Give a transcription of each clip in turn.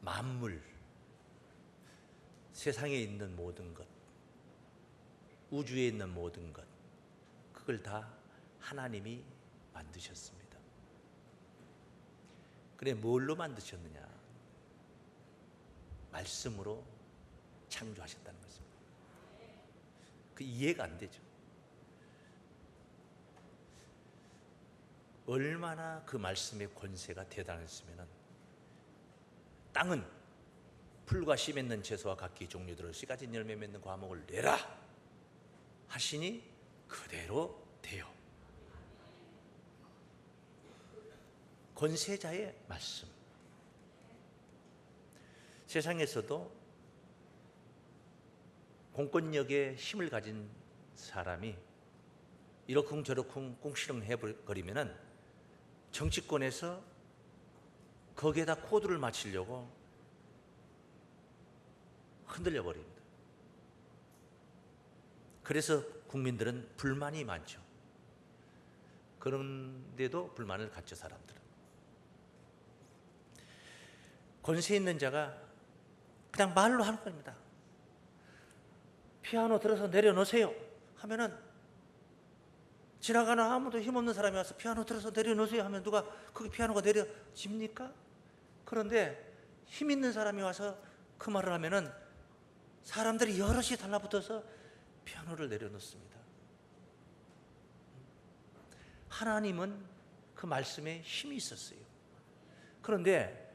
만물, 세상에 있는 모든 것, 우주에 있는 모든 것, 그걸 다 하나님이 만드셨습니다. 그래, 뭘로 만드셨느냐? 말씀으로 창조하셨다는 것입니다. 그 이해가 안 되죠. 얼마나 그 말씀의 권세가 대단했으면 땅은 풀과 씨 맺는 채소와 각기 종류대로 씨 가진 열매 맺는 과목을 내라 하시니 그대로 돼요. 권세자의 말씀. 세상에서도 공권력에 힘을 가진 사람이 이러쿵저러쿵 꿍시렁 해버리면은 정치권에서 거기에다 코드를 맞추려고 흔들려 버립니다. 그래서 국민들은 불만이 많죠. 그런데도 불만을 갖죠, 사람들은. 권세 있는 자가 그냥 말로 하는 겁니다. 피아노 들어서 내려놓으세요 하면은 지나가는 아무도 힘없는 사람이 와서 피아노 들어서 내려놓으세요 하면 누가 거기 피아노가 내려집니까? 그런데 힘 있는 사람이 와서 그 말을 하면은 사람들이 여럿이 달라붙어서 피아노를 내려놓습니다. 하나님은 그 말씀에 힘이 있었어요. 그런데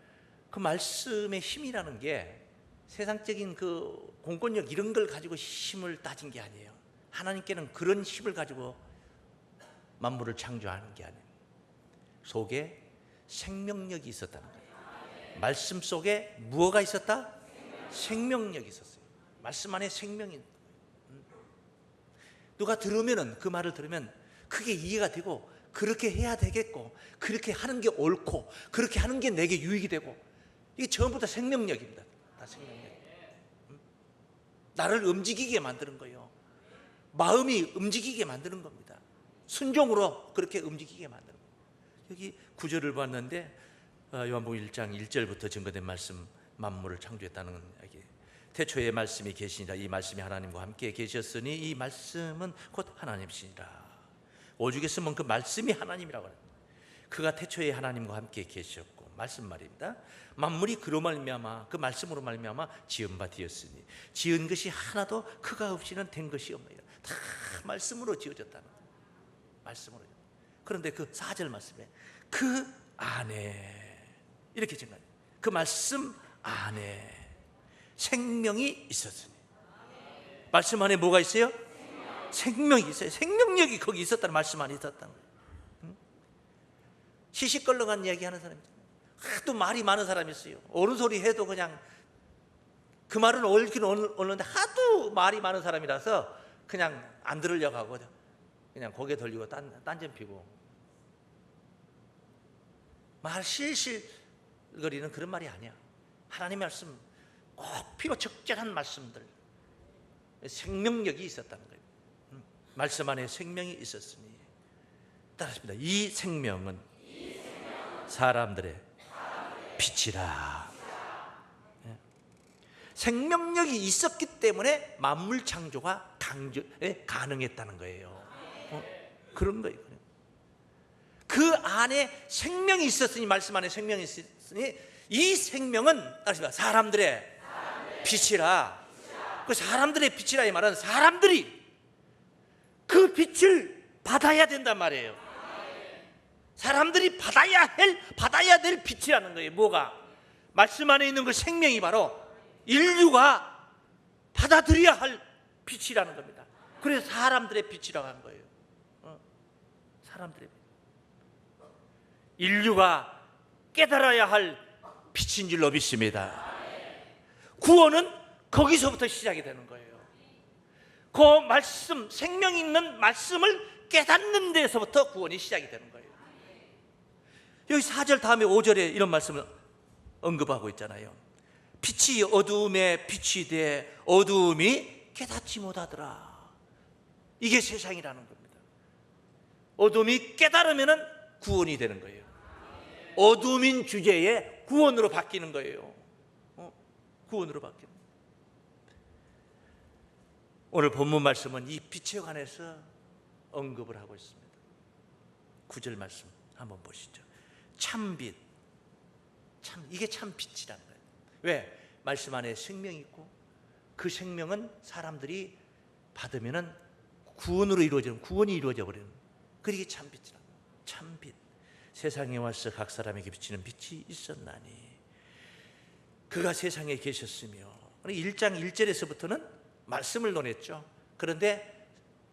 그 말씀의 힘이라는 게 세상적인 그 공권력 이런 걸 가지고 힘을 따진 게 아니에요. 하나님께는 그런 힘을 가지고 만물을 창조하는 게 아니에요. 속에 생명력이 있었다는 거예요. 말씀 속에 무엇가 있었다? 생명력이 있었어요. 말씀 안에 생명이. 누가 들으면은 그 말을 들으면 그게 이해가 되고 그렇게 해야 되겠고 그렇게 하는 게 옳고 그렇게 하는 게 내게 유익이 되고 이게 전부 다 생명력입니다. 다 생명력. 나를 움직이게 만드는 거예요. 마음이 움직이게 만드는 겁니다. 순종으로 그렇게 움직이게 만드는 거예요. 여기 구절을 봤는데 요한복음 1장 1절부터 증거된 말씀, 만물을 창조했다는 여기 태초에 말씀이 계시니라. 이 말씀이 하나님과 함께 계셨으니 이 말씀은 곧 하나님이시니라. 오죽에 쓰면 그 말씀이 하나님이라고 합니다. 그가 태초에 하나님과 함께 계셨고, 말씀 말입니다. 만물이 그로 말미암아, 그 말씀으로 말미암아 지은 바 되었으니 지은 것이 하나도 그가 없이는 된 것이 없느니라. 다 말씀으로 지어졌다는 거예요. 말씀으로. 그런데 그 4절 말씀에 그 안에 이렇게 증가해요. 그 말씀 안에 생명이 있었으니. 말씀 안에 뭐가 있어요? 생명이 있어요. 생명력이 거기 있었다는, 말씀 안에 있었다는 거예요. 시시껄렁한 이야기 하는 사람이 있잖아요. 하도 말이 많은 사람이 있어요. 옳은 소리 해도 그냥 그 말은 옳긴 옳는데 하도 말이 많은 사람이라서 그냥 안 들으려고 하고 그냥 고개 돌리고 딴전 피고 말 실실거리는 그런 말이 아니야. 하나님의 말씀 꼭 필요적절한 말씀들, 생명력이 있었다는 거예요. 말씀 안에 생명이 있었으니. 따라합니다. 이 생명은 사람들의 빛이라. 생명력이 있었기 때문에 만물 창조가 가능했다는 거예요. 그런 거예요. 그 안에 생명이 있었으니, 말씀 안에 생명이 있었으니 이 생명은 따라합니다. 사람들의 빛이라. 그 사람들의 빛이라 이 말은 사람들이 그 빛을 받아야 된단 말이에요. 사람들이 받아야 될 빛이라는 거예요. 뭐가? 말씀 안에 있는 그 생명이 바로 인류가 받아들여야 할 빛이라는 겁니다. 그래서 사람들의 빛이라고 하는 거예요. 사람들의 빛. 인류가 깨달아야 할 빛인 줄로 믿습니다. 구원은 거기서부터 시작이 되는 거예요. 그 말씀, 생명 있는 말씀을 깨닫는 데서부터 구원이 시작이 되는 거예요. 여기 4절 다음에 5절에 이런 말씀을 언급하고 있잖아요. 빛이 어두움에 빛이 돼 어두움이 깨닫지 못하더라. 이게 세상이라는 겁니다. 어두움이 깨달으면 구원이 되는 거예요. 어두움인 주제에 구원으로 바뀌는 거예요. 구원으로 바뀝니다. 오늘 본문 말씀은 이 빛에 관해서 언급을 하고 있습니다. 9절 말씀 한번 보시죠. 참빛, 이게 참 빛이라는 거예요. 왜? 말씀 안에 생명이 있고 그 생명은 사람들이 받으면은 구원이 이루어져 버리는, 그게 참빛이라. 참빛. 세상에 와서 각 사람에게 비치는 빛이 있었나니 그가 세상에 계셨으며. 1장 1절에서부터는 말씀을 논했죠. 그런데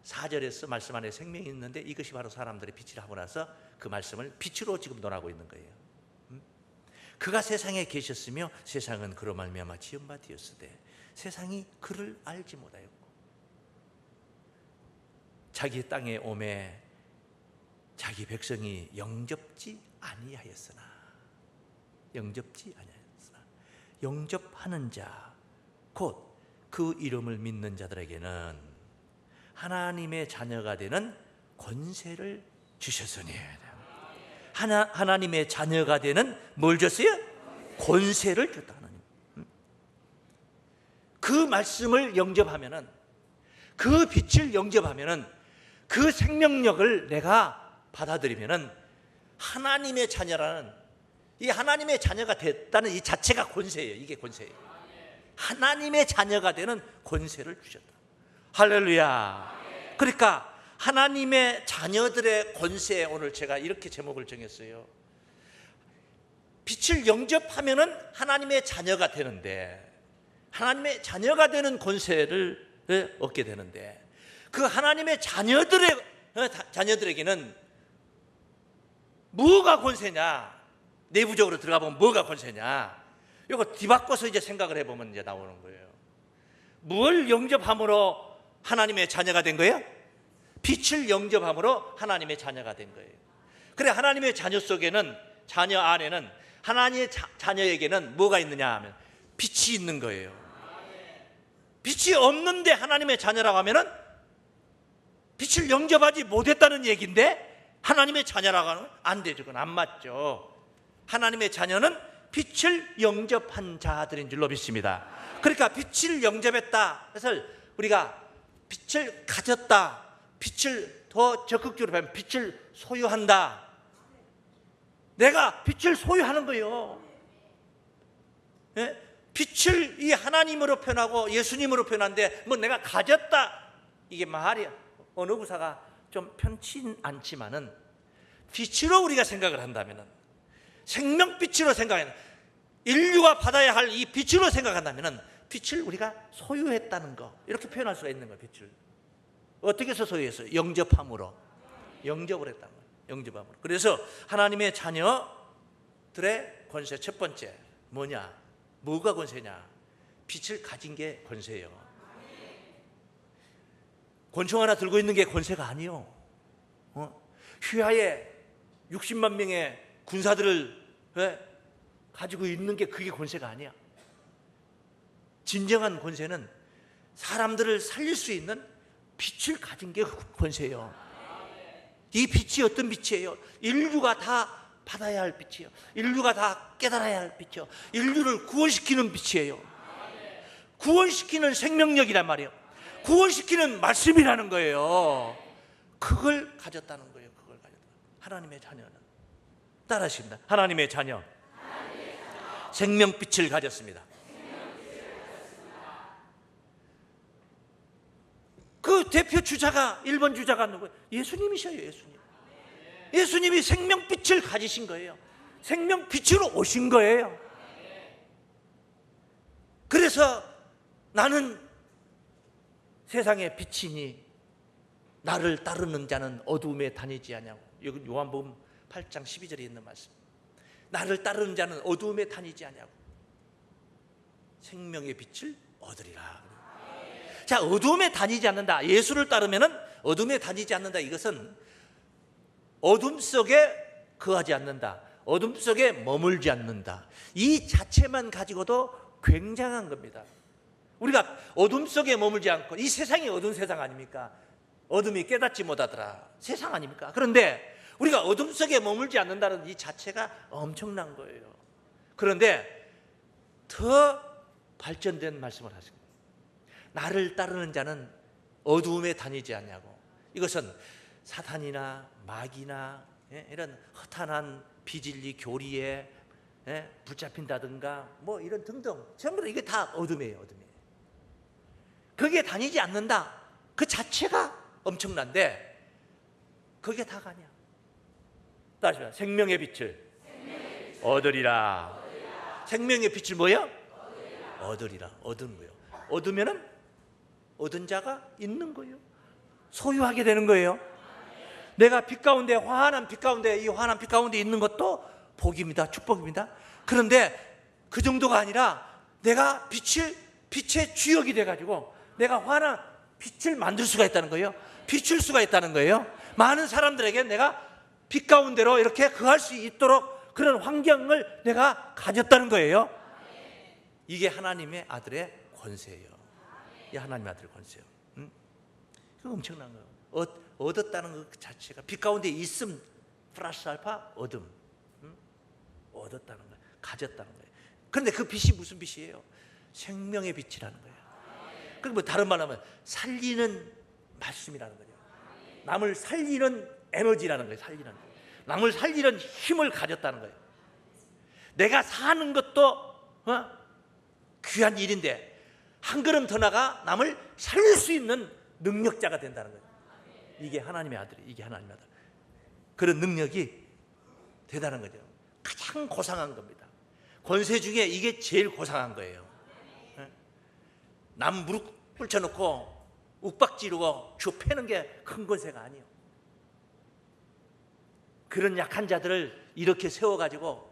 4절에서 말씀 안에 생명이 있는데 이것이 바로 사람들의 빛이라 하고 나서 그 말씀을 빛으로 지금 논하고 있는 거예요. 그가 세상에 계셨으며 세상은 그로 말미암아 지은 바 되었으되 세상이 그를 알지 못하였고 자기 땅에 오매 자기 백성이 영접지 아니하였으나 영접하는 자 곧 그 이름을 믿는 자들에게는 하나님의 자녀가 되는 권세를 주셨으니. 하나님의 자녀가 되는 뭘 줬어요? 권세를 줬다. 하나님. 그 말씀을 영접하면은, 그 빛을 영접하면은, 그 생명력을 내가 받아들이면은 하나님의 자녀라는, 이 하나님의 자녀가 됐다는 이 자체가 권세예요. 이게 권세예요. 하나님의 자녀가 되는 권세를 주셨다. 할렐루야. 그러니까 하나님의 자녀들의 권세에 오늘 제가 이렇게 제목을 정했어요. 빛을 영접하면은 하나님의 자녀가 되는데, 하나님의 자녀가 되는 권세를 얻게 되는데, 그 하나님의 자녀들에게는 뭐가 권세냐? 내부적으로 들어가 보면 뭐가 권세냐? 이거 뒤바꿔서 이제 생각을 해보면 이제 나오는 거예요. 뭘 영접함으로 하나님의 자녀가 된 거예요? 빛을 영접함으로 하나님의 자녀가 된 거예요. 그래, 하나님의 자녀 속에는, 자녀 안에는, 하나님의 자녀에게는 뭐가 있느냐 하면 빛이 있는 거예요. 빛이 없는데 하나님의 자녀라고 하면은 빛을 영접하지 못했다는 얘기인데 하나님의 자녀라고 하면 안 되죠. 그건 안 맞죠. 하나님의 자녀는 빛을 영접한 자들인 줄로 믿습니다. 그러니까 빛을 영접했다. 그래서 우리가 빛을 가졌다, 빛을 더 적극적으로 보면 빛을 소유한다. 내가 빛을 소유하는 거예요. 예? 빛을 이 하나님으로 표현하고 예수님으로 표현하는데 뭐 내가 가졌다, 이게 말이 어느 부사가 좀 편치 않지만은 빛으로 우리가 생각을 한다면은, 생명빛으로 생각하면, 인류가 받아야 할 이 빛으로 생각한다면은 빛을 우리가 소유했다는 거, 이렇게 표현할 수가 있는 거예요. 빛을 어떻게 해서 소유했어요? 영접함으로. 영접을 했다는 거예요. 영접함으로. 그래서 하나님의 자녀들의 권세 첫 번째 뭐냐? 뭐가 권세냐? 빛을 가진 게 권세예요. 권총 하나 들고 있는 게 권세가 아니요. 휘하에 60만 명의 군사들을 가지고 있는 게 그게 권세가 아니야. 진정한 권세는 사람들을 살릴 수 있는 빛을 가진 게 권세예요. 이 빛이 어떤 빛이에요? 인류가 다 받아야 할 빛이에요. 인류가 다 깨달아야 할 빛이에요. 인류를 구원시키는 빛이에요. 구원시키는 생명력이란 말이에요. 구원시키는 말씀이라는 거예요. 그걸 가졌다는 거예요. 그걸 가졌다. 하나님의 자녀는 따라하십니다. 하나님의 자녀, 생명빛을 가졌습니다. 그 대표 주자가, 1번 주자가 누구예요? 예수님이셔요. 예수님이 생명빛을 가지신 거예요. 생명빛으로 오신 거예요. 그래서 나는 세상의 빛이니 나를 따르는 자는 어두움에 다니지 아니하고, 여기 요한복음 8장 12절에 있는 말씀. 나를 따르는 자는 어두움에 다니지 아니하고 생명의 빛을 얻으리라. 자, 어두움에 다니지 않는다. 예수를 따르면은 어둠에 다니지 않는다. 이것은 어둠 속에 거하지 않는다. 어둠 속에 머물지 않는다. 이 자체만 가지고도 굉장한 겁니다. 우리가 어둠 속에 머물지 않고, 이 세상이 어두운 세상 아닙니까? 어둠이 깨닫지 못하더라. 세상 아닙니까? 그런데 우리가 어둠 속에 머물지 않는다는 이 자체가 엄청난 거예요. 그런데 더 발전된 말씀을 하십니다. 나를 따르는 자는 어두움에 다니지 않냐고. 이것은 사탄이나 마귀나 이런 허탄한 비진리 교리에 붙잡힌다든가 뭐 이런 등등 전부 다 이게 다 어둠이에요. 어둠이에요. 거기에 다니지 않는다 그 자체가 엄청난데 그게 다가 아니야. 다시 말해 생명의 빛을 얻으리라. 생명의 빛을 뭐야? 얻으리라. 얻은 거예요. 얻으면은 얻은 자가 있는 거예요. 소유하게 되는 거예요. 내가 빛 가운데 환한 빛 가운데 이 환한 빛 가운데 있는 것도 복입니다. 축복입니다. 그런데 그 정도가 아니라 내가 빛의 주역이 돼가지고 내가 환한 빛을 만들 수가 있다는 거예요. 비출 수가 있다는 거예요. 많은 사람들에게 내가 빛 가운데로 이렇게 거할 수 있도록 그런 환경을 내가 가졌다는 거예요. 이게 하나님의 아들의 권세예요. 이 하나님의 아들의 권세예요. 이거 엄청난 거예요. 얻었다는 것 자체가 빛 가운데 있음 플러스 알파 얻음. 얻었다는 거예요. 가졌다는 거예요. 그런데 그 빛이 무슨 빛이에요? 생명의 빛이라는 거예요. 그럼 뭐 다른 말로 하면 살리는 말씀이라는 거예요. 남을 살리는 에너지라는 거예요. 살리는 거예요. 남을 살리는 힘을 가졌다는 거예요. 내가 사는 것도 귀한 일인데 한 걸음 더 나가 남을 살릴 수 있는 능력자가 된다는 거예요. 이게 하나님의 아들이, 이게 하나님의 아들. 그런 능력이 대단한 거죠. 가장 고상한 겁니다. 권세 중에 이게 제일 고상한 거예요. 남 무릎 꿇쳐놓고 욱박지르고 주 패는 게 큰 권세가 아니에요. 그런 약한 자들을 이렇게 세워가지고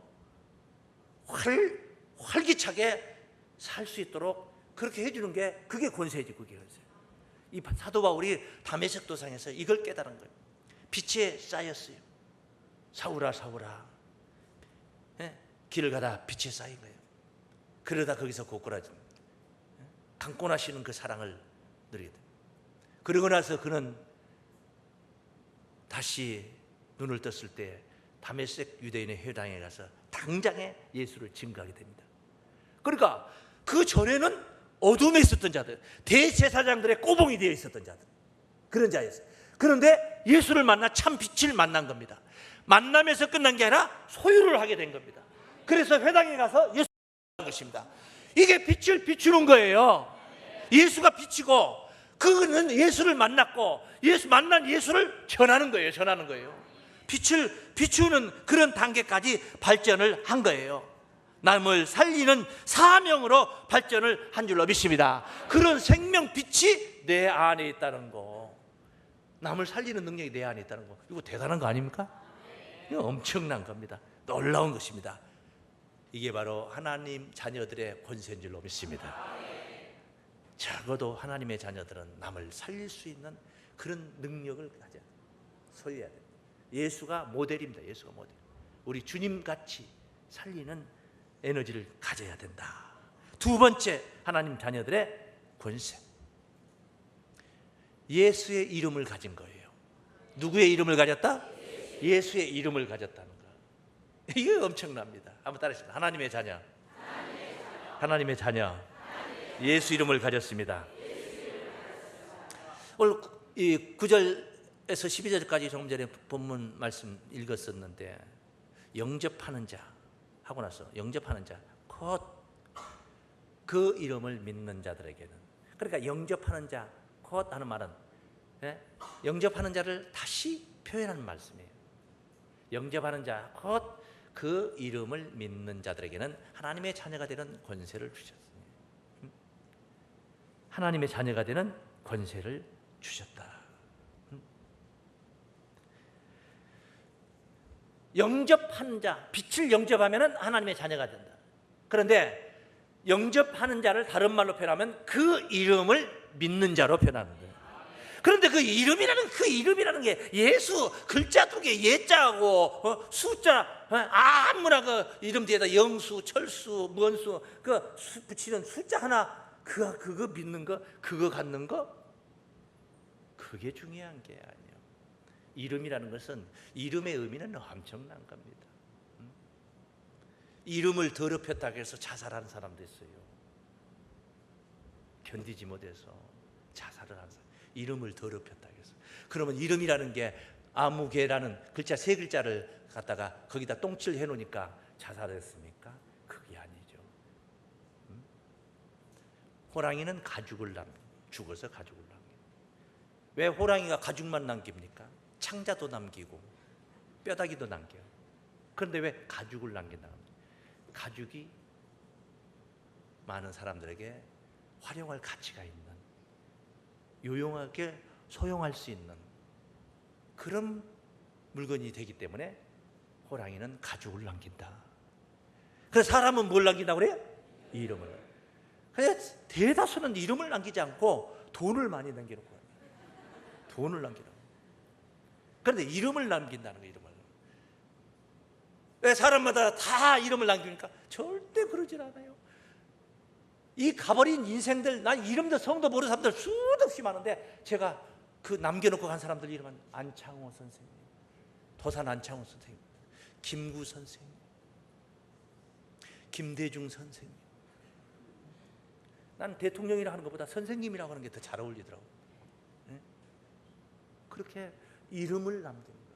활기차게 살 수 있도록 그렇게 해주는 게 그게 권세지. 그게 권세. 이 사도 바울이 다메섹 도상에서 이걸 깨달은 거예요. 빛에 쌓였어요. 사울아 사울아, 길을 가다 빛에 쌓인 거예요. 그러다 거기서 고꾸라진 강권하시는 그 사랑을 누리게 됩니다. 그러고 나서 그는 다시 눈을 떴을 때 다메섹 유대인의 회당에 가서 당장에 예수를 증거하게 됩니다. 그러니까 그 전에는 어둠에 있었던 자들, 대제사장들의 꼬봉이 되어 있었던 자들, 그런 자였어요. 그런데 예수를 만나 참 빛을 만난 겁니다. 만남에서 끝난 게 아니라 소유를 하게 된 겁니다. 그래서 회당에 가서 예수를 만난 것입니다. 이게 빛을 비추는 거예요. 예수가 빛이고 그는 예수를 만났고 만난 예수를 전하는 거예요. 전하는 거예요. 빛을 비추는 그런 단계까지 발전을 한 거예요. 남을 살리는 사명으로 발전을 한 줄로 믿습니다. 그런 생명 빛이 내 안에 있다는 거, 남을 살리는 능력이 내 안에 있다는 거, 이거 대단한 거 아닙니까? 이거 엄청난 겁니다. 놀라운 것입니다. 이게 바로 하나님 자녀들의 권세인 줄로 믿습니다. 적어도 하나님의 자녀들은 남을 살릴 수 있는 그런 능력을 가져야 돼요. 소유해야 돼요. 예수가 모델입니다. 예수가 모델. 우리 주님같이 살리는 에너지를 가져야 된다. 두 번째, 하나님 자녀들의 권세. 예수의 이름을 가진 거예요. 누구의 이름을 가졌다? 예수의 이름을 가졌다는 거. 이게 엄청납니다. 한번 따라하십시오. 하나님의 자녀. 하나님의 자녀. 예수 이름을 가졌습니다. 오늘 이 9절에서 12절까지 조금 전에 본문 말씀 읽었었는데, 영접하는 자 하고 나서 영접하는 자, 곧 그 이름을 믿는 자들에게는, 그러니까 영접하는 자, 곧 하는 말은 영접하는 자를 다시 표현하는 말씀이에요. 영접하는 자, 곧 그 이름을 믿는 자들에게는 하나님의 자녀가 되는 권세를 주셨습니다. 하나님의 자녀가 되는 권세를 주셨다. 영접하는 자, 빛을 영접하면 하나님의 자녀가 된다. 그런데 영접하는 자를 다른 말로 표현하면 그 이름을 믿는 자로 표현하는 거예요. 그런데 그 이름이라는 게 예수 글자 두 개, 예자하고 숫자, 아무나 그 이름 뒤에다 영수, 철수, 무언수 그 붙이는 숫자 하나, 그거 믿는 거, 그거 갖는 거, 그게 중요한 게 아니에요. 이름이라는 것은, 이름의 의미는 엄청난 겁니다. 이름을 더럽혔다고 해서 자살하는 사람도 있어요. 견디지 못해서 자살을 하는 사람. 이름을 더럽혔다고 해서. 그러면 이름이라는 게 아무개라는 글자 3글자를 갖다가 거기다 똥칠 해놓으니까 자살했습니까? 그게 아니죠. 호랑이는 가죽을 죽어서 가죽을 남겨. 왜 호랑이가 가죽만 남깁니까? 창자도 남기고 뼈다귀도 남겨요. 그런데 왜 가죽을 남긴다? 가죽이 많은 사람들에게 활용할 가치가 있는, 유용하게 소용할 수 있는 그런 물건이 되기 때문에 호랑이는 가죽을 남긴다. 그래서 사람은 뭘 남긴다고 그래요? 이름을. 그냥 대다수는 이름을 남기지 않고 돈을 많이 남겨놓고 돈을 남기라고. 그런데 이름을 남긴다는 거예요. 이름을. 왜 사람마다 다 이름을 남깁니까? 절대 그러질 않아요. 이 가버린 인생들, 난 이름도 성도 모르는 사람들 수도 없이 많은데 제가 그 남겨놓고 간 사람들 이름은 안창호 선생님, 도산 안창호 선생님, 김구 선생님, 김대중 선생님. 난 대통령이라 하는 것보다 선생님이라고 하는 게 더 잘 어울리더라고요. 그렇게 이름을 남긴 거예요.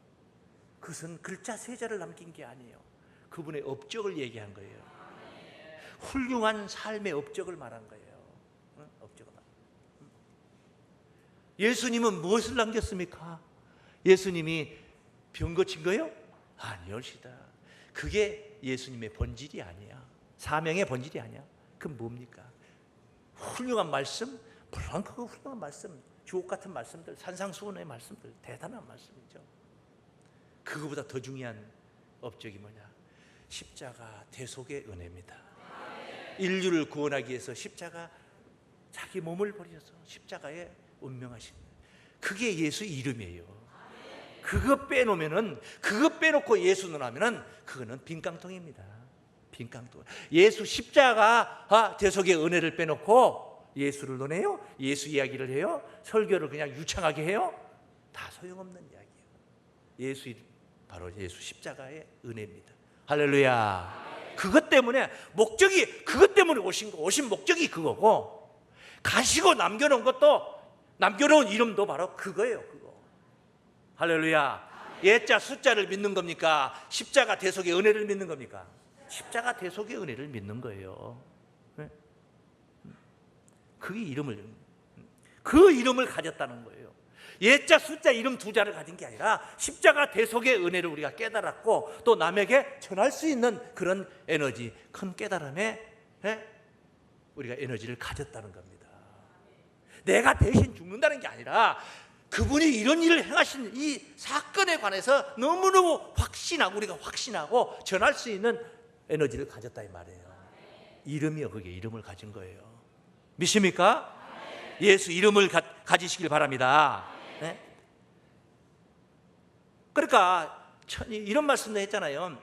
그것은 글자 3자를 남긴 게 아니에요. 그분의 업적을 얘기한 거예요. 훌륭한 삶의 업적을 말한 거예요. 업적을 말한 거예요. 예수님은 무엇을 남겼습니까? 예수님이 병 고친 거예요? 아니올시다. 그게 예수님의 본질이 아니야. 사명의 본질이 아니야. 그건 뭡니까? 훌륭한 말씀, 물론 그거 훌륭한 말씀, 주옥 같은 말씀들, 산상수훈의 말씀들, 대단한 말씀이죠. 그거보다 더 중요한 업적이 뭐냐? 십자가 대속의 은혜입니다. 인류를 구원하기 위해서 십자가, 자기 몸을 버려서 십자가에 운명하신, 그게 예수 이름이에요. 그거 빼놓으면은, 그거 빼놓고 예수는 하면은 그거는 빈깡통입니다. 빈깡통. 예수 십자가 대속의 은혜를 빼놓고 예수를 논해요? 예수 이야기를 해요? 설교를 그냥 유창하게 해요? 다 소용없는 이야기예요. 예수, 바로 예수 십자가의 은혜입니다. 할렐루야. 그것 때문에, 목적이 그것 때문에 오신 목적이 그거고, 가시고 남겨놓은 것도, 남겨놓은 이름도 바로 그거예요. 그거. 할렐루야. 예자 숫자를 믿는 겁니까? 십자가 대속의 은혜를 믿는 겁니까? 십자가 대속의 은혜를 믿는 거예요. 그 이름을 가졌다는 거예요. 예자 숫자 이름 2자를 가진 게 아니라 십자가 대속의 은혜를 우리가 깨달았고, 또 남에게 전할 수 있는 그런 에너지, 큰 깨달음에 우리가 에너지를 가졌다는 겁니다. 내가 대신 죽는다는 게 아니라 그분이 이런 일을 행하신 이 사건에 관해서 너무너무 확신하고, 우리가 확신하고 전할 수 있는 에너지를 가졌다 이 말이에요. 이름이요. 그게 이름을 가진 거예요. 믿습니까? 예수 이름을 가지시길 바랍니다. 네? 그러니까 이런 말씀도 했잖아요.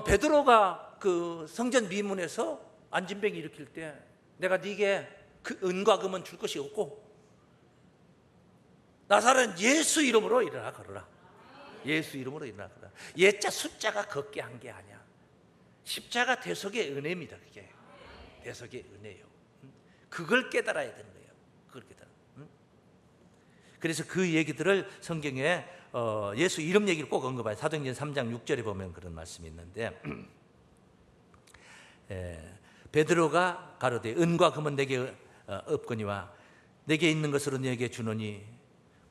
베드로가 그 성전 미문에서 안진뱅이 일으킬 때, 내가 네게 그 은과 금은 줄 것이 없고 나사렛 예수 이름으로 일어나 걸어라. 예수 이름으로 일어나 걸어라. 예자 숫자가 걷게 한 게 아니야. 십자가 대속의 은혜입니다. 그게 대속의 은혜예요. 그걸 깨달아야 되는 거예요. 그걸 깨달아. 그래서 그 얘기들을 성경에 예수 이름 얘기를 꼭 언급해요. 사도행전 3장 6절에 보면 그런 말씀이 있는데, 베드로가 가로되 은과 금은 내게 없거니와 내게 있는 것으로 내게 주노니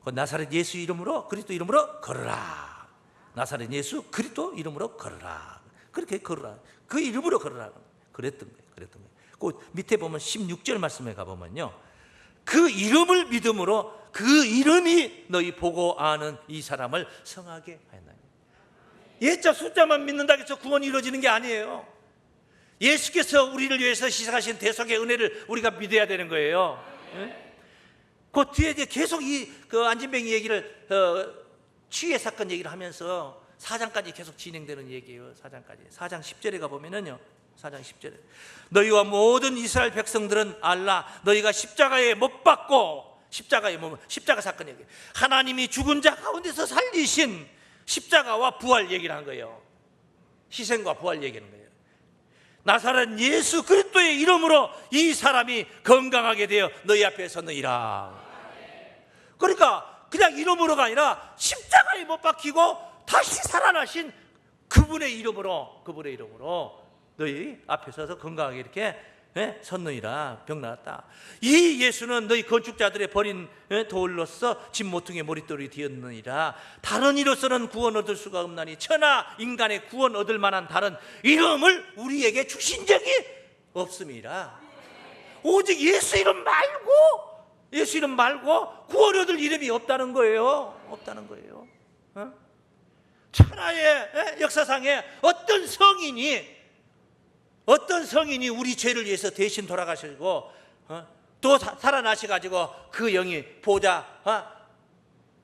곧 나사렛 예수 이름으로, 그리스도 이름으로 걸어라. 나사렛 예수 그리스도 이름으로 걸어라. 그렇게 걸어라. 그 이름으로 걸어라. 그랬던 거예요. 그 밑에 보면 16절 말씀에 가보면요, 그 이름을 믿음으로 그 이름이 너희 보고 아는 이 사람을 성하게 하였나니. 예자 숫자만 믿는다고 해서 구원이 이루어지는 게 아니에요. 예수께서 우리를 위해서 시작하신 대속의 은혜를 우리가 믿어야 되는 거예요. 그 뒤에 계속 그 안진뱅이 얘기를, 치유 사건 얘기를 하면서 4장까지 계속 진행되는 얘기예요. 4장 10절에 가보면은요, 4장 10절에 너희와 모든 이스라엘 백성들은 알라. 너희가 십자가에 못 박고, 십자가 사건 얘기, 하나님이 죽은 자 가운데서 살리신 십자가와 부활 얘기를 한 거예요. 희생과 부활 얘기하는 거예요. 나사렛 예수 그리스도의 이름으로 이 사람이 건강하게 되어 너희 앞에 섰느니라. 그러니까 그냥 이름으로가 아니라 십자가에 못 박히고 다시 살아나신 그분의 이름으로 너희 앞에 서서 건강하게 이렇게 섰느니라. 병 나았다. 이 예수는 너희 건축자들의 버린 돌로서 집 모퉁이의 머릿돌이 되었느니라. 다른 이로서는 구원 얻을 수가 없나니 천하 인간의 구원 얻을 만한 다른 이름을 우리에게 주신 적이 없음이라. 오직 예수 이름 말고 구원 얻을 이름이 없다는 거예요. 천하의 역사상에 어떤 성인이 우리 죄를 위해서 대신 돌아가시고 또 살아나셔가지고 그 영이 보좌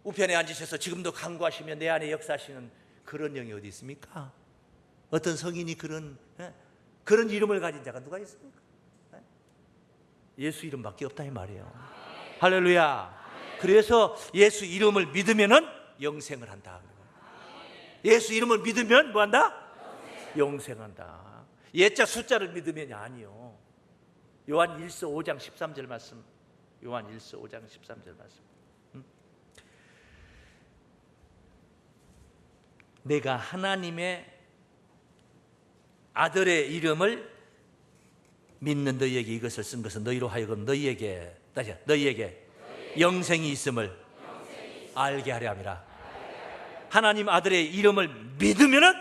우편에 앉으셔서 지금도 간구하시며 내 안에 역사하시는 그런 영이 어디 있습니까? 어떤 성인이 그런 이름을 가진 자가 누가 있습니까? 예수 이름밖에 없다 이 말이에요. 할렐루야. 그래서 예수 이름을 믿으면은 영생을 한다. 예수 이름을 믿으면 뭐한다? 영생한다. 예자 숫자를 믿으면 아니요. 요한 1서 5장 13절 말씀. 요한 1서 5장 13절 말씀. 내가 하나님의 아들의 이름을 믿는 너희에게 이것을 쓴 것은 너희로 하여금 너희에게 영생이 있음을 알게 하려 함이라. 하나님 아들의 이름을 믿으면은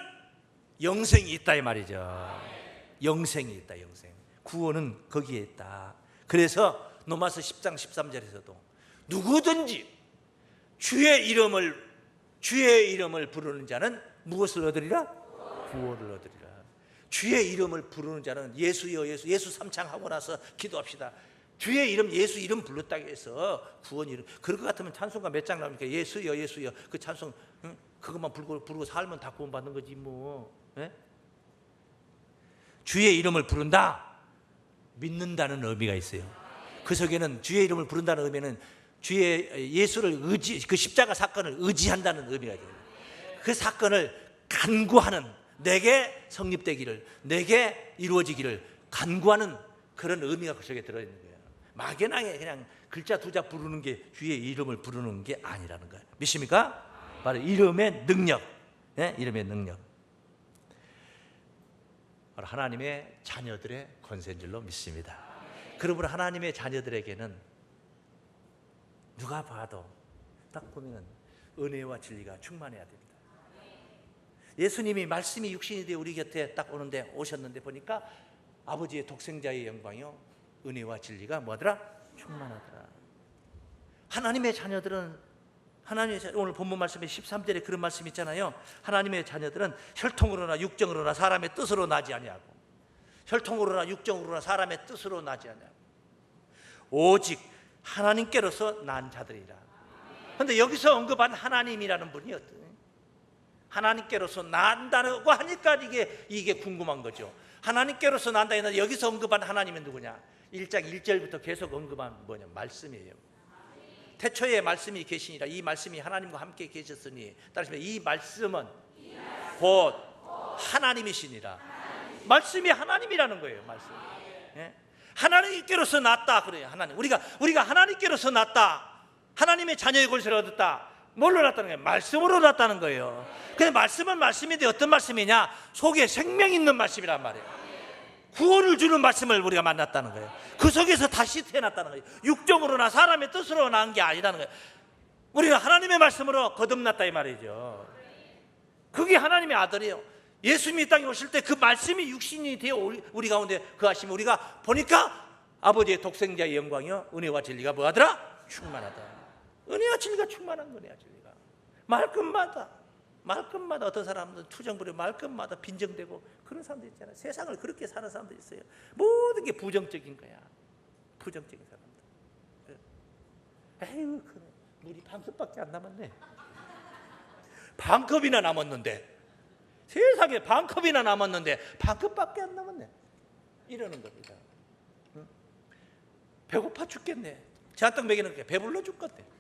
영생이 있다 이 말이죠. 영생이 있다. 영생. 구원은 거기에 있다. 그래서 로마서 10장 13절에서도 누구든지 주의 이름을 부르는 자는 무엇을 얻으리라? 구원을 얻으리라. 주의 이름을 부르는 자는 예수여 예수 삼창하고 나서 기도합시다. 주의 이름 예수 이름 불렀다고 해서 구원 이름. 그럴 것 같으면 찬송가 몇 장 나오니까 예수여 그 찬송 그것만 부르고 살면 다 구원받는 거지 뭐. 주의 이름을 부른다. 믿는다는 의미가 있어요. 그 속에는 주의 이름을 부른다는 의미는 주의 예수를 그 십자가 사건을 의지한다는 의미가 있어요. 그 사건을 간구하는, 내게 성립되기를, 내게 이루어지기를 간구하는 그런 의미가 그 속에 들어있는 거예요. 막연하게 그냥 글자 두 자 부르는 게 주의 이름을 부르는 게 아니라는 거예요. 믿습니까? 바로 이름의 능력. 이름의 능력. 바로 하나님의 자녀들의 권세인 줄로 믿습니다. 그러므로 하나님의 자녀들에게는 누가 봐도 딱 보면 은혜와 진리가 충만해야 됩니다. 예수님이 말씀이 육신이 되어 우리 곁에 딱 오셨는데 보니까 아버지의 독생자의 영광이요 은혜와 진리가 뭐더라? 충만하더라. 하나님의 자녀들은 오늘 본문 말씀에 13절에 그런 말씀 있잖아요. 하나님의 자녀들은 혈통으로나 육정으로나 사람의 뜻으로 나지 아니하고, 혈통으로나 육정으로나 사람의 뜻으로 나지 아니하고 오직 하나님께로서 난 자들이라. 그런데 여기서 언급한 하나님이라는 분이 어떤 하나님께로서 난다고 하니까 이게 궁금한 거죠. 하나님께로서 난다 했는데 여기서 언급한 하나님은 누구냐? 1장 1절부터 계속 언급한 뭐냐? 말씀이에요. 태초에 말씀이 계시니라. 이 말씀이 하나님과 함께 계셨으니 따라서 이 말씀은 곧 하나님이시니라. 말씀이 하나님이라는 거예요. 말씀. 하나님께로서 났다 그래요. 하나님. 우리가 하나님께로서 났다. 하나님의 자녀의 권세를 얻었다. 뭘로 났다는 거예요? 말씀으로 났다는 거예요. 근데 말씀은 말씀인데 어떤 말씀이냐? 속에 생명 있는 말씀이란 말이에요. 구원을 주는 말씀을 우리가 만났다는 거예요. 그 속에서 다시 태어났다는 거예요. 육정으로나 사람의 뜻으로 난 게 아니라는 거예요. 우리가 하나님의 말씀으로 거듭났다 이 말이죠. 그게 하나님의 아들이에요. 예수님이 이 땅에 오실 때 그 말씀이 육신이 되어 우리 가운데 거하시면 우리가 보니까 아버지의 독생자의 영광이요 은혜와 진리가 뭐하더라? 충만하다. 은혜와 진리가 충만한 거네요. 진리가 말끝마다 어떤 사람들은 투정 부리고 말끝마다 빈정되고 그런 사람들 있잖아요. 세상을 그렇게 사는 사람들 있어요. 모든 게 부정적인 거야. 부정적인 사람들. 에휴, 물이 반컵밖에 안 남았네. 반컵이나 남았는데 세상에 반컵이나 남았는데 반컵밖에 안 남았네. 이러는 겁니다. 응? 배고파 죽겠네. 잔뜩 먹이는 게 배불러 죽겠네.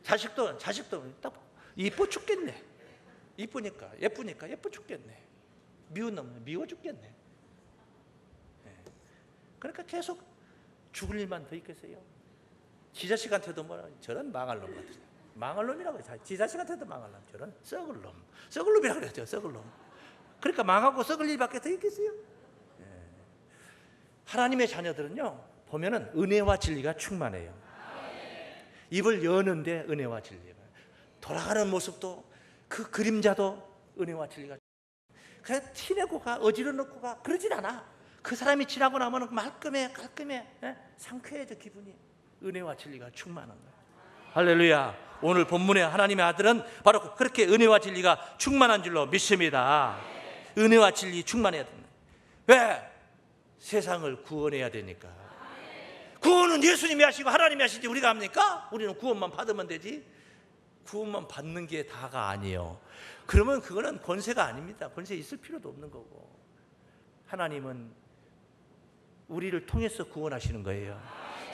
자식도 딱 이뻐 죽겠네. 이쁘니까 예쁘니까 예뻐 죽겠네. 미운 놈은 미워 죽겠네. 그러니까 계속 죽을 일만 더 있겠어요. 지 자식한테도 뭐라 저런 망할 놈 같은, 망할 놈이라고 해요. 지 자식한테도 망할 놈, 저런 썩을 놈, 썩을 놈이라고 그랬죠. 썩을 놈. 그러니까 망하고 썩을 일밖에 더 있겠어요. 하나님의 자녀들은요 보면은 은혜와 진리가 충만해요. 입을 여는데 은혜와 진리가, 돌아가는 모습도 그 그림자도 은혜와 진리가. 그냥 티내고 가, 어지러 놓고 가, 그러진 않아. 그 사람이 지나고 나면 말끔해, 깔끔해, 상쾌해져 기분이. 은혜와 진리가 충만한 거예요. 할렐루야. 오늘 본문의 하나님의 아들은 바로 그렇게 은혜와 진리가 충만한 줄로 믿습니다. 은혜와 진리 충만해야 됩니다. 왜? 세상을 구원해야 되니까. 구원은 예수님이 하시고 하나님이 하시지 우리가 합니까? 우리는 구원만 받으면 되지. 구원만 받는 게 다가 아니에요. 그러면 그거는 권세가 아닙니다. 권세 있을 필요도 없는 거고. 하나님은 우리를 통해서 구원하시는 거예요.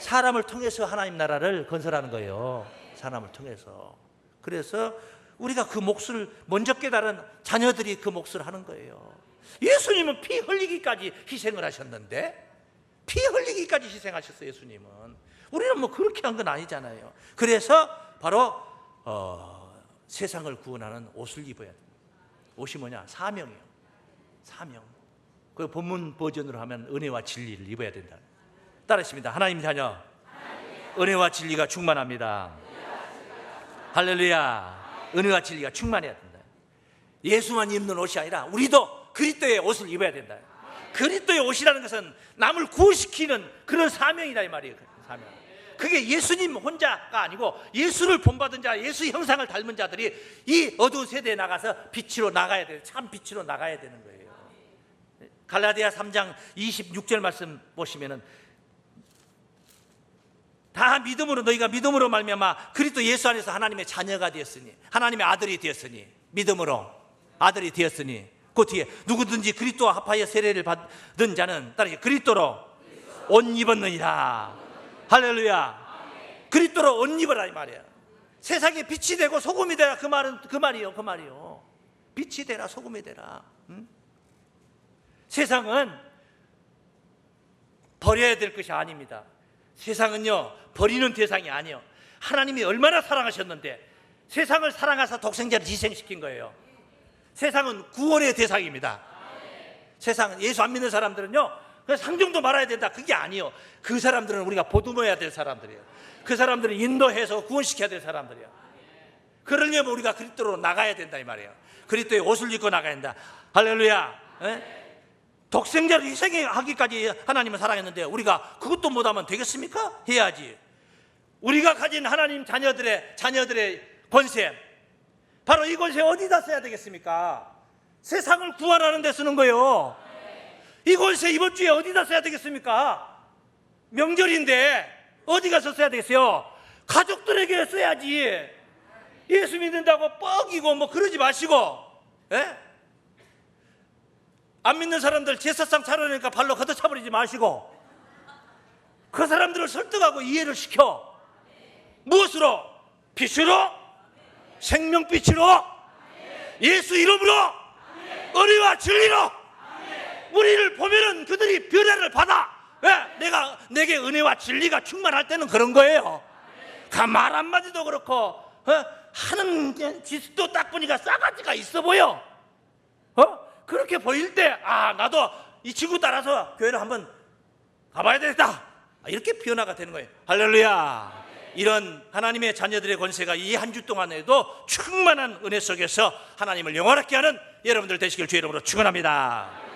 사람을 통해서 하나님 나라를 건설하는 거예요. 사람을 통해서. 그래서 우리가 그 몫을 먼저 깨달은 자녀들이 그 몫을 하는 거예요. 예수님은 피 흘리기까지 희생을 하셨는데, 피 흘리기까지 희생하셨어요. 예수님은. 우리는 뭐 그렇게 한 건 아니잖아요. 그래서 바로 세상을 구원하는 옷을 입어야 됩니다. 옷이 뭐냐? 사명이에요. 사명. 그 본문 버전으로 하면 은혜와 진리를 입어야 된다. 따라하십니다. 하나님 자녀, 은혜와 진리가 충만합니다. 할렐루야. 은혜와 진리가 충만해야 된다. 예수만 입는 옷이 아니라 우리도 그리스도의 옷을 입어야 된다. 그리스도의 옷이라는 것은 남을 구원시키는 그런 사명이다 이 말이에요. 사명. 그게 예수님 혼자가 아니고 예수를 본받은 자, 예수 형상을 닮은 자들이 이 어두운 세대에 나가서 빛으로 나가야 돼요. 참 빛으로 나가야 되는 거예요. 갈라디아 3장 26절 말씀 보시면은 다 믿음으로, 너희가 믿음으로 말미암아 그리스도 예수 안에서 하나님의 자녀가 되었으니, 하나님의 아들이 되었으니, 믿음으로 아들이 되었으니, 그 뒤에 누구든지 그리스도와 합하여 세례를 받은 자는 따르게 그리스도로 옷 입었느니라. 할렐루야. 그리스도로 옷 입어라 이 말이야. 세상에 빛이 되고 소금이 되라, 그 말은 그 말이요. 빛이 되라, 소금이 되라. 응? 세상은 버려야 될 것이 아닙니다. 세상은요 버리는 대상이 아니에요. 하나님이 얼마나 사랑하셨는데 세상을 사랑하사 독생자를 희생시킨 거예요. 세상은 구원의 대상입니다. 세상은, 예수 안 믿는 사람들은요 상종도 말아야 된다, 그게 아니에요. 그 사람들은 우리가 보듬어야 될 사람들이에요. 그 사람들은 인도해서 구원시켜야 될 사람들이에요. 그러려면 우리가 그리스도로 나가야 된다 이 말이에요. 그리스도의 옷을 입고 나가야 된다. 할렐루야. 독생자를 희생하기까지 하나님은 사랑했는데 우리가 그것도 못하면 되겠습니까? 해야지. 우리가 가진 하나님 자녀들의 권세, 바로 이 권세 어디다 써야 되겠습니까? 세상을 구원하는 데 쓰는 거예요. 이 권세 이번 주에 어디다 써야 되겠습니까? 명절인데 어디 가서 써야 되겠어요? 가족들에게 써야지. 예수 믿는다고 뻐기고 뭐 그러지 마시고, 안 믿는 사람들 제사상 차려니까 발로 걷어차버리지 마시고, 그 사람들을 설득하고 이해를 시켜. 무엇으로? 빛으로, 생명빛으로, 예수 이름으로, 은혜와 진리로. 우리를 보면은 그들이 변화를 받아. 왜? 내게 은혜와 진리가 충만할 때는 그런 거예요. 말 한마디도 그렇고 하는 짓도 딱 보니까 싸가지가 있어 보여. 그렇게 보일 때 나도 이 친구 따라서 교회를 한번 가봐야 되겠다, 이렇게 변화가 되는 거예요. 할렐루야. 이런 하나님의 자녀들의 권세가 이 한 주 동안에도 충만한 은혜 속에서 하나님을 영원하게 하는 여러분들 되시길 주의 이름으로 축원합니다.